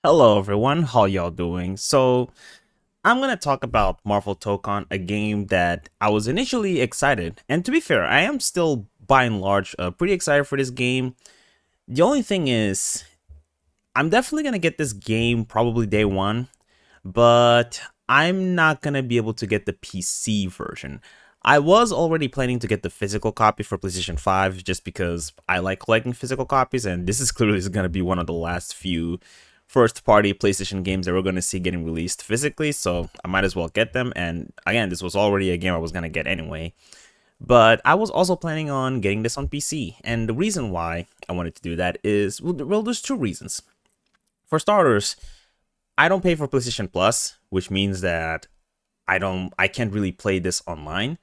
Hello everyone, how y'all doing? So, I'm gonna talk about Marvel Tokon, a game that I was initially excited, and to be fair, I am still by and large pretty excited for this game. The only thing is, I'm definitely gonna get this game probably day one, but I'm not gonna be able to get the PC version. I was already planning to get the physical copy for PlayStation 5 just because I like collecting physical copies, and this is clearly going to be one of the last few first party PlayStation games that we're going to see getting released physically, so I might as well get them. And again, this was already a game I was going to get anyway. But I was also planning on getting this on PC, and the reason why I wanted to do that is well there's two reasons. For starters, I don't pay for PlayStation Plus, which means that I can't really play this online.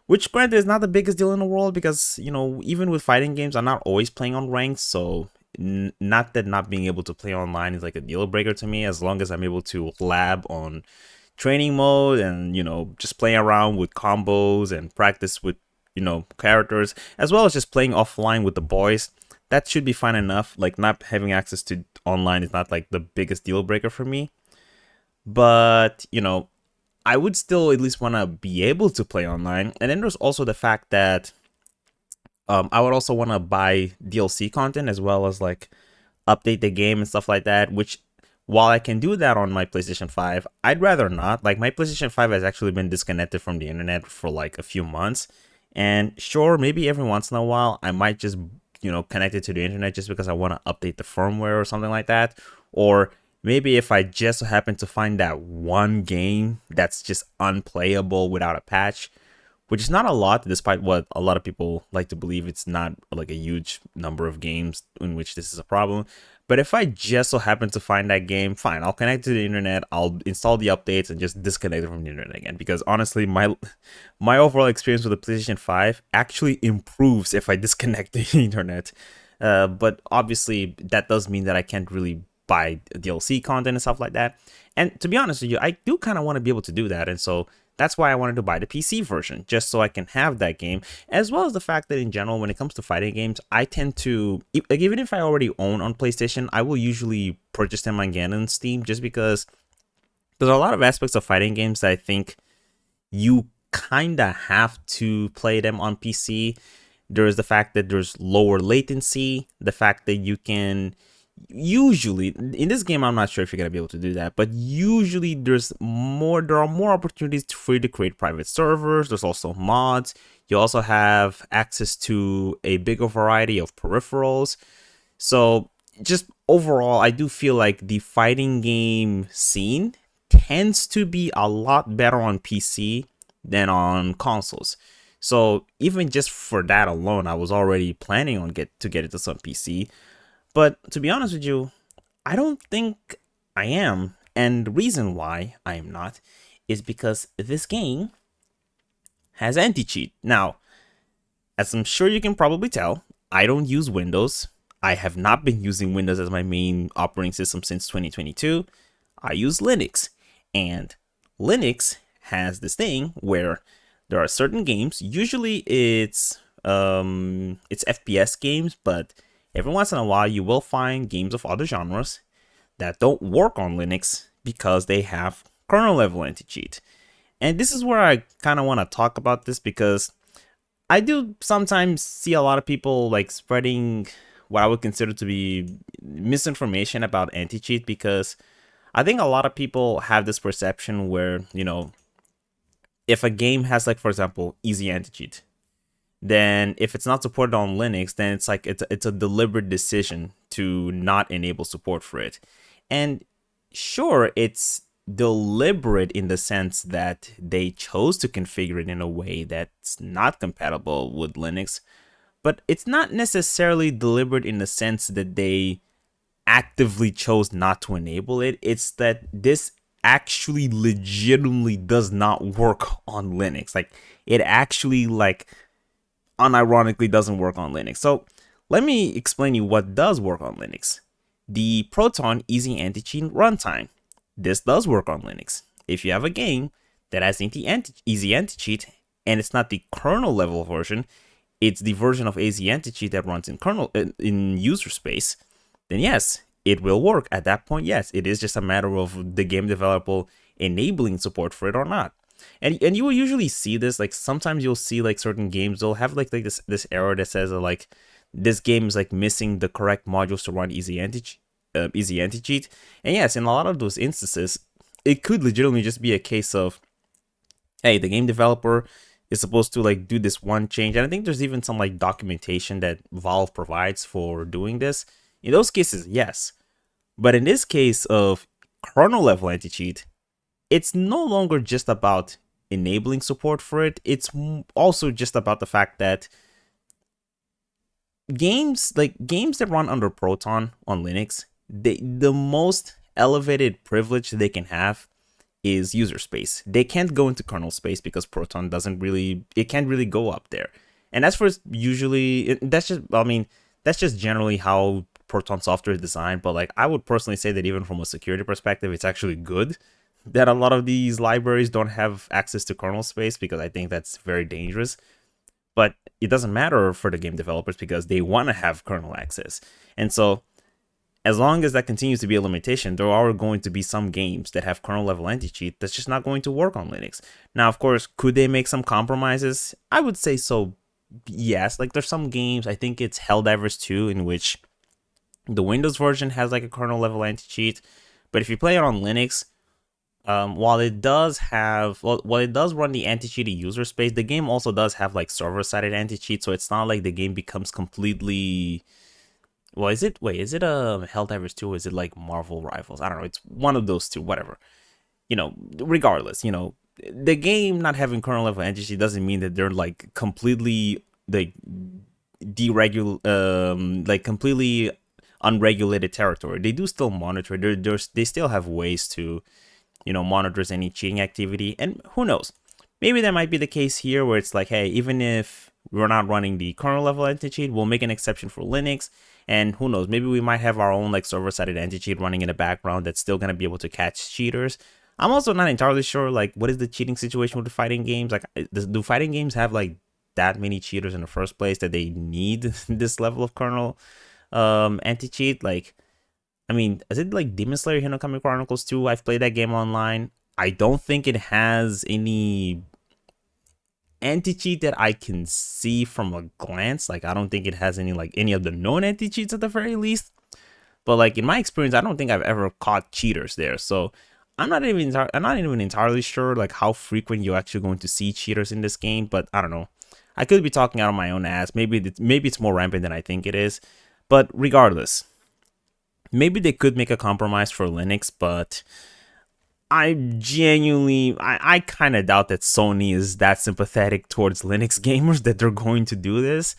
Which granted is not the biggest deal in the world because, even with fighting games, I'm not always playing on ranks, so not that not being able to play online is like a deal breaker to me, as long as I'm able to lab on training mode and, just playing around with combos and practice with, characters, as well as just playing offline with the boys. That should be fine enough. Like, not having access to online is not like the biggest deal breaker for me. But, I would still at least want to be able to play online. And then there's also the fact that I would also want to buy DLC content as well as like update the game and stuff like that. Which, while I can do that on my PlayStation 5, I'd rather not. Like, my PlayStation 5 has actually been disconnected from the internet for like a few months. And sure, maybe every once in a while, I might just, connect it to the internet just because I want to update the firmware or something like that. Or maybe if I just happen to find that one game that's just unplayable without a patch, which is not a lot, despite what a lot of people like to believe. It's not like a huge number of games in which this is a problem. But if I just so happen to find that game, fine, I'll connect to the internet, I'll install the updates and just disconnect it from the internet again. Because honestly, my overall experience with the PlayStation 5 actually improves if I disconnect the internet. But obviously, that does mean that I can't really buy DLC content and stuff like that. And to be honest with you, I do kind of want to be able to do that. And so that's why I wanted to buy the PC version, just so I can have that game, as well as the fact that in general, when it comes to fighting games, I tend to, like, even if I already own on PlayStation, I will usually purchase them again on Steam, just because there's a lot of aspects of fighting games that I think you kinda have to play them on PC. There is the fact that there's lower latency, the fact that you can usually in this game, I'm not sure if you're gonna be able to do that, but usually there are more opportunities for you to create private servers. There's also mods. You also have access to a bigger variety of peripherals. So just overall, I do feel like the fighting game scene tends to be a lot better on PC than on consoles. So even just for that alone, I was already planning on get it to some PC. But to be honest with you, I don't think I am. And the reason why I am not is because this game has anti cheat. Now, as I'm sure you can probably tell, I don't use Windows. I have not been using Windows as my main operating system since 2022. I use Linux. And Linux has this thing where there are certain games, usually it's FPS games, but every once in a while you will find games of other genres that don't work on Linux because they have kernel level anti-cheat. And this is where I kind of want to talk about this because I do sometimes see a lot of people like spreading what I would consider to be misinformation about anti-cheat, because I think a lot of people have this perception where, if a game has, like, for example, easy anti-cheat, then if it's not supported on Linux, then it's like it's a deliberate decision to not enable support for it. And sure, it's deliberate in the sense that they chose to configure it in a way that's not compatible with Linux, but it's not necessarily deliberate in the sense that they actively chose not to enable it. It's that this actually legitimately does not work on Linux. Like, it actually, like, unironically doesn't work on Linux. So let me explain you what does work on Linux. The Proton Easy Anti-Cheat Runtime. This does work on Linux. If you have a game that has Easy Anti-Cheat and it's not the kernel level version, it's the version of Easy Anti-Cheat that runs in kernel in user space, then yes, it will work. At that point, yes, it is just a matter of the game developer enabling support for it or not. And you will usually see this, like sometimes you'll see like certain games they'll have like this error that says like this game is like missing the correct modules to run easy anti cheat. And yes, in a lot of those instances, it could legitimately just be a case of, hey, the game developer is supposed to like do this one change, and I think there's even some like documentation that Valve provides for doing this. In those cases, yes, but in this case of kernel level anti cheat, it's no longer just about enabling support for it. It's also just about the fact that games that run under Proton on Linux, the most elevated privilege they can have is user space. They can't go into kernel space because Proton doesn't really, it can't really go up there. And that's for usually, that's just, I mean, that's just generally how Proton software is designed. But like, I would personally say that even from a security perspective, it's actually good that a lot of these libraries don't have access to kernel space, because I think that's very dangerous. But it doesn't matter for the game developers because they want to have kernel access. And so as long as that continues to be a limitation, there are going to be some games that have kernel level anti-cheat that's just not going to work on Linux. Now, of course, could they make some compromises? I would say so, yes. Like there's some games, I think it's Helldivers 2, in which the Windows version has like a kernel level anti-cheat. But if you play it on Linux, while it does have, while it does run the anti-cheat in user space, the game also does have like server-sided anti-cheat, so it's not like the game becomes completely. Well, is it? Wait, is it Helldivers 2? Or is it like Marvel Rivals? I don't know. It's one of those two. Whatever. Regardless, the game not having kernel level anti-cheat doesn't mean that they're like completely like like completely unregulated territory. They do still monitor. They still have ways to monitors any cheating activity. And who knows, maybe that might be the case here, where it's like, hey, even if we're not running the kernel level anti-cheat, we'll make an exception for Linux. And who knows, maybe we might have our own like server-sided anti-cheat running in the background that's still going to be able to catch cheaters. I'm also not entirely sure, like, what is the cheating situation with the fighting games? Like, do fighting games have like that many cheaters in the first place that they need this level of kernel anti-cheat? Like, I mean, is it like Demon Slayer Hinokami Chronicles 2? I've played that game online. I don't think it has any anti-cheat that I can see from a glance. Like, I don't think it has any of the known anti-cheats at the very least. But like in my experience, I don't think I've ever caught cheaters there. So I'm not even entirely sure like how frequent you're actually going to see cheaters in this game. But I don't know. I could be talking out of my own ass. Maybe it's more rampant than I think it is. But regardless, maybe they could make a compromise for Linux, but I kind of doubt that Sony is that sympathetic towards Linux gamers that they're going to do this.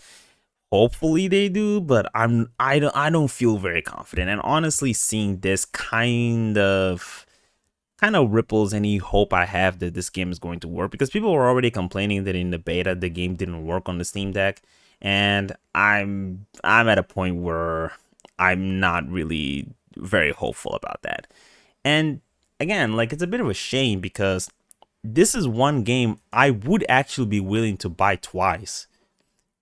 Hopefully they do, but I don't feel very confident. And honestly, seeing this kind of ripples any hope I have that this game is going to work, because people were already complaining that in the beta the game didn't work on the Steam Deck, and I'm at a point where I'm not really very hopeful about that. And again, like, it's a bit of a shame because this is one game I would actually be willing to buy twice.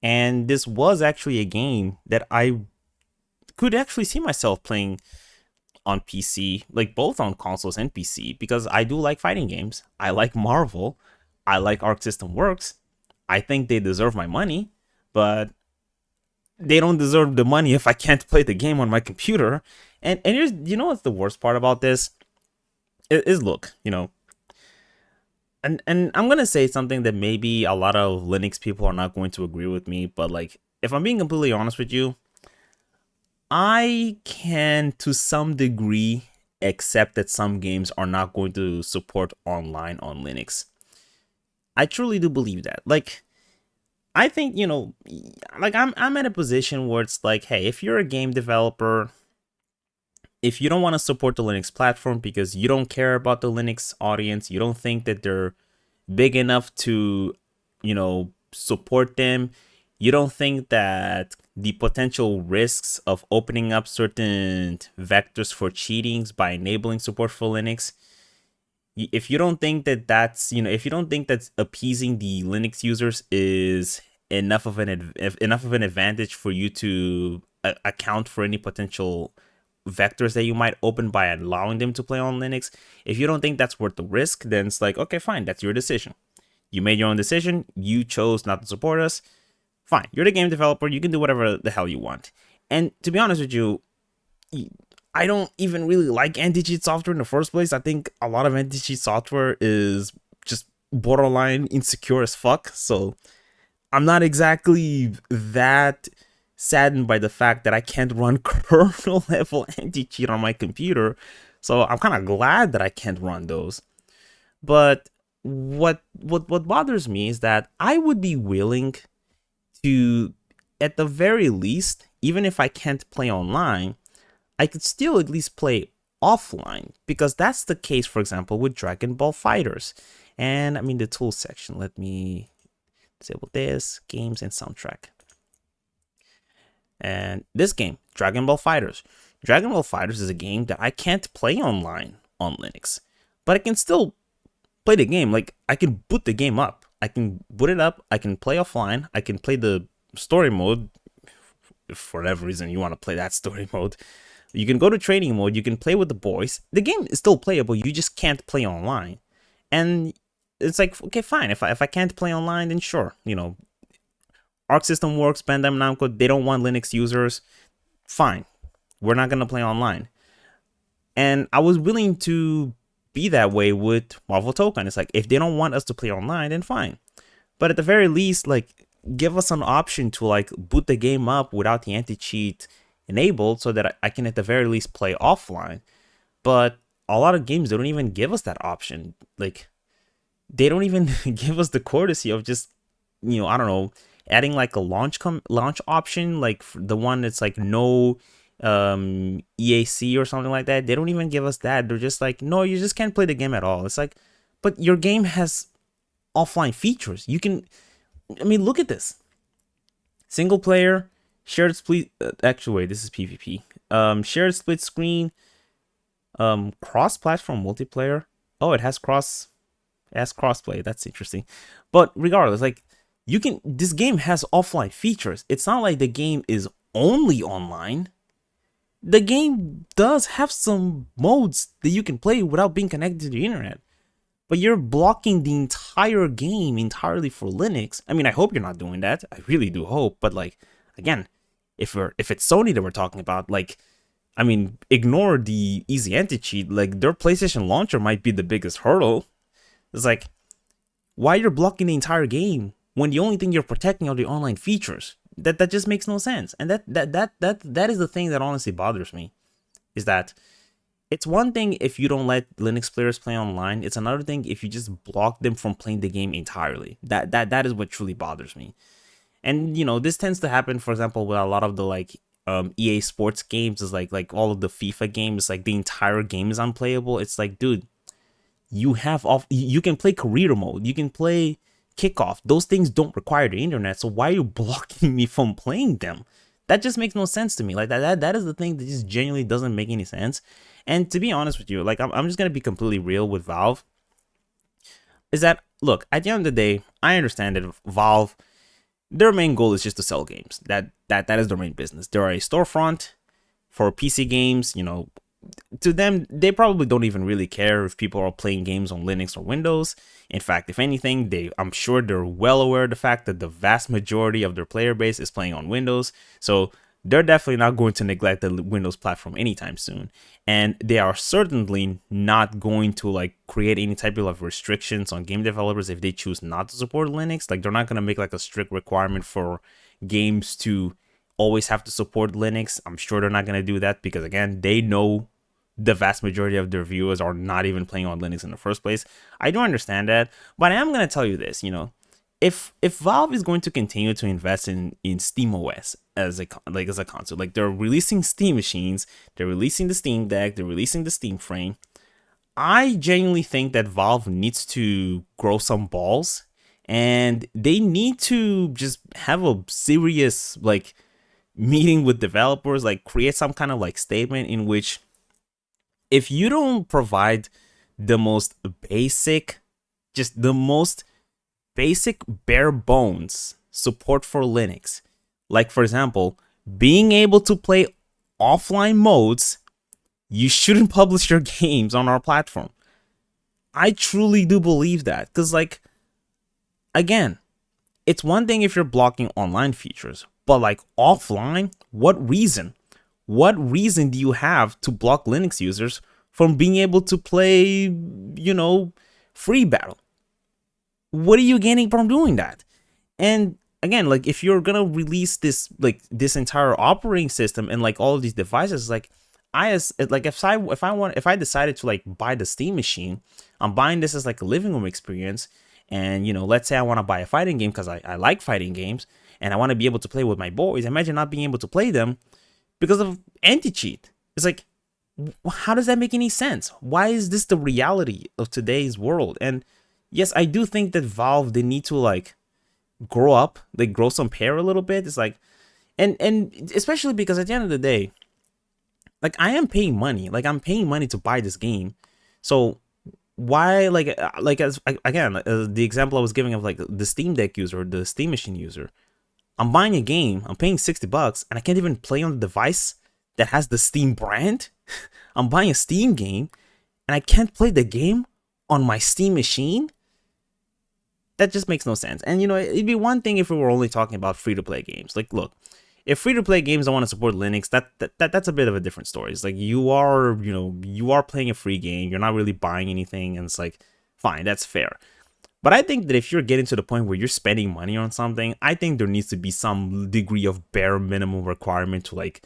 And this was actually a game that I could actually see myself playing on PC, like both on consoles and PC, because I do like fighting games. I like Marvel. I like Arc System Works. I think they deserve my money, but they don't deserve the money if I can't play the game on my computer. And here's, what's the worst part about this? Is look, and I'm gonna say something that maybe a lot of Linux people are not going to agree with me, but like, if I'm being completely honest with you, I can to some degree accept that some games are not going to support online on Linux. I truly do believe that. Like, I think, like, I'm at a position where it's like, hey, if you're a game developer, if you don't want to support the Linux platform because you don't care about the Linux audience, you don't think that they're big enough to, support them, you don't think that the potential risks of opening up certain vectors for cheatings by enabling support for Linux, if you don't think that if you don't think that appeasing the Linux users is enough of an advantage for you to account for any potential vectors that you might open by allowing them to play on Linux. If you don't think that's worth the risk, then it's like, okay, fine, that's your decision. You made your own decision. You chose not to support us. Fine, you're the game developer. You can do whatever the hell you want. And to be honest with you, I don't even really like anti-cheat software in the first place. I think a lot of anti-cheat software is just borderline insecure as fuck. So I'm not exactly that saddened by the fact that I can't run kernel level anti-cheat on my computer. So I'm kind of glad that I can't run those. But what bothers me is that I would be willing to, at the very least, even if I can't play online, I could still at least play offline, because that's the case, for example, with Dragon Ball Fighters. And I mean, the tools section, let me disable this, games and soundtrack. And this game, Dragon Ball Fighters. Dragon Ball Fighters is a game that I can't play online on Linux, but I can still play the game. Like, I can boot the game up. I can boot it up. I can play offline. I can play the story mode. If for whatever reason you want to play that story mode, you can go to training mode. You can play with the boys. The game is still playable. You just can't play online. And it's like, okay, fine. If I can't play online, then sure. You know, Arc System Works, Bandai Namco, they don't want Linux users. Fine. We're not going to play online. And I was willing to be that way with Marvel Tokon. It's like, if they don't want us to play online, then fine. But at the very least, like, give us an option to like boot the game up without the anti-cheat enabled, so that I can at the very least play offline. But a lot of games, they don't even give us that option. Like, they don't even give us the courtesy of just, you know, I don't know, adding like a launch option, like the one that's like no EAC or something like that. They don't even give us that. They're just like, no, you just can't play the game at all. It's like, but your game has offline features. You can, I mean, look at this. Single player, shared split, actually wait, this is PvP. Shared split screen, cross-platform multiplayer. Oh, it has crossplay. That's interesting. But regardless, like, you can, this game has offline features. It's not like the game is only online. The game does have some modes that you can play without being connected to the internet. But you're blocking the entire game entirely for Linux. I mean, I hope you're not doing that. I really do hope. But like, again, if it's Sony that we're talking about, like, I mean, ignore the easy anti-cheat. Like, their PlayStation launcher might be the biggest hurdle. It's like, why you're blocking the entire game when the only thing you're protecting are the online features? That just makes no sense. And that is the thing that honestly bothers me, is that it's one thing if you don't let Linux players play online. It's another thing if you just block them from playing the game entirely. That is what truly bothers me. And, you know, this tends to happen, for example, with a lot of the like EA Sports games. Is like all of the FIFA games, like the entire game is unplayable. It's like, dude, you can play career mode, you can play kickoff. Those things don't require the internet, so why are you blocking me from playing them? That just makes no sense to me. Like, that is the thing that just genuinely doesn't make any sense. And to be honest with you, like, I'm just gonna be completely real with Valve. Is that, look, at the end of the day, I understand that Valve, their main goal is just to sell games. That is their main business. They're a storefront for PC games. You know, to them, they probably don't even really care if people are playing games on Linux or Windows. In fact, if anything, I'm sure they're well aware of the fact that the vast majority of their player base is playing on Windows. So they're definitely not going to neglect the Windows platform anytime soon. And they are certainly not going to like create any type of restrictions on game developers if they choose not to support Linux. Like, they're not going to make like a strict requirement for games to always have to support Linux. I'm sure they're not going to do that, because again, they know the vast majority of their viewers are not even playing on Linux in the first place. I do understand that, but I am going to tell you this, you know, if Valve is going to continue to invest in SteamOS as a console, like they're releasing Steam machines, they're releasing the Steam Deck, they're releasing the Steam Frame, I genuinely think that Valve needs to grow some balls, and they need to just have a serious like meeting with developers, like create some kind of like statement in which, if you don't provide the most basic, just the most basic bare bones support for Linux, like for example, being able to play offline modes you shouldn't publish your games on our platform. I truly do believe that. Because, like, again, it's one thing if you're blocking online features, but like offline, what reason? What reason do you have to block Linux users from being able to play, free battle? What are you gaining from doing that? And again, like if you're gonna release this entire operating system and like all of these devices, like if I decided to like buy the Steam machine, I'm buying this as like a living room experience. And let's say I want to buy a fighting game because I like fighting games and I want to be able to play with my boys. Imagine not being able to play them because of anti-cheat. It's like, how does that make any sense? Why is this the reality of today's world? And yes, I do think that Valve, they need to like grow up, like grow some hair a little bit. It's like, and especially because at the end of the day, like I am paying money, like I'm paying money to buy this game. So why, like as again, the example I was giving of like the Steam Deck user, the Steam Machine user, I'm buying a game, I'm paying $60, and I can't even play on the device that has the Steam brand. I'm buying a Steam game, and I can't play the game on my Steam machine. That just makes no sense. And it'd be one thing if we were only talking about free-to-play games. Like, look, if free-to-play games don't want to support Linux, that's a bit of a different story. It's like you are playing a free game, you're not really buying anything, and it's like, fine, that's fair. But I think that if you're getting to the point where you're spending money on something, I think there needs to be some degree of bare minimum requirement to like,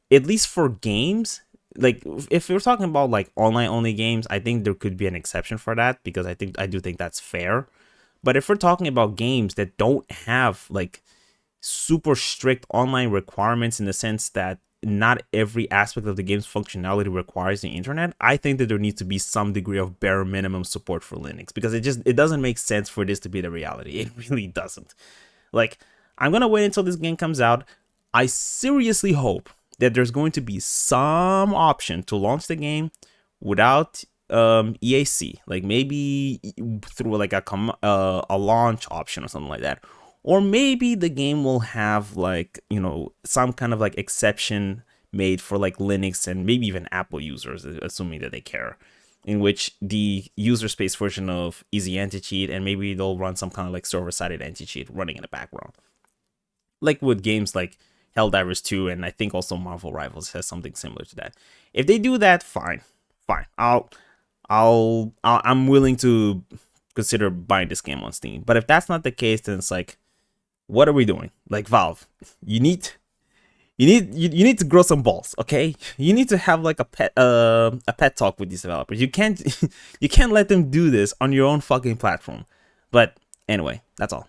at least for games, like if we're talking about like online only games, I think there could be an exception for that because I do think that's fair. But if we're talking about games that don't have like super strict online requirements in the sense that not every aspect of the game's functionality requires the internet, I think that there needs to be some degree of bare minimum support for Linux because it doesn't make sense for this to be the reality. It really doesn't. Like, I'm gonna wait until this game comes out. I seriously hope that there's going to be some option to launch the game without EAC, like maybe through like a launch option or something like that. Or maybe the game will have like, some kind of like exception made for like Linux and maybe even Apple users, assuming that they care, in which the user space version of Easy Anti-Cheat, and maybe they'll run some kind of like server-sided anti-cheat running in the background. Like with games like Helldivers 2, and I think also Marvel Rivals has something similar to that. If they do that, fine. I'm willing to consider buying this game on Steam. But if that's not the case, then it's like, what are we doing? Like, Valve, you need to grow some balls, okay? You need to have like a pet talk with these developers. You can't you can't let them do this on your own fucking platform. But anyway, that's all.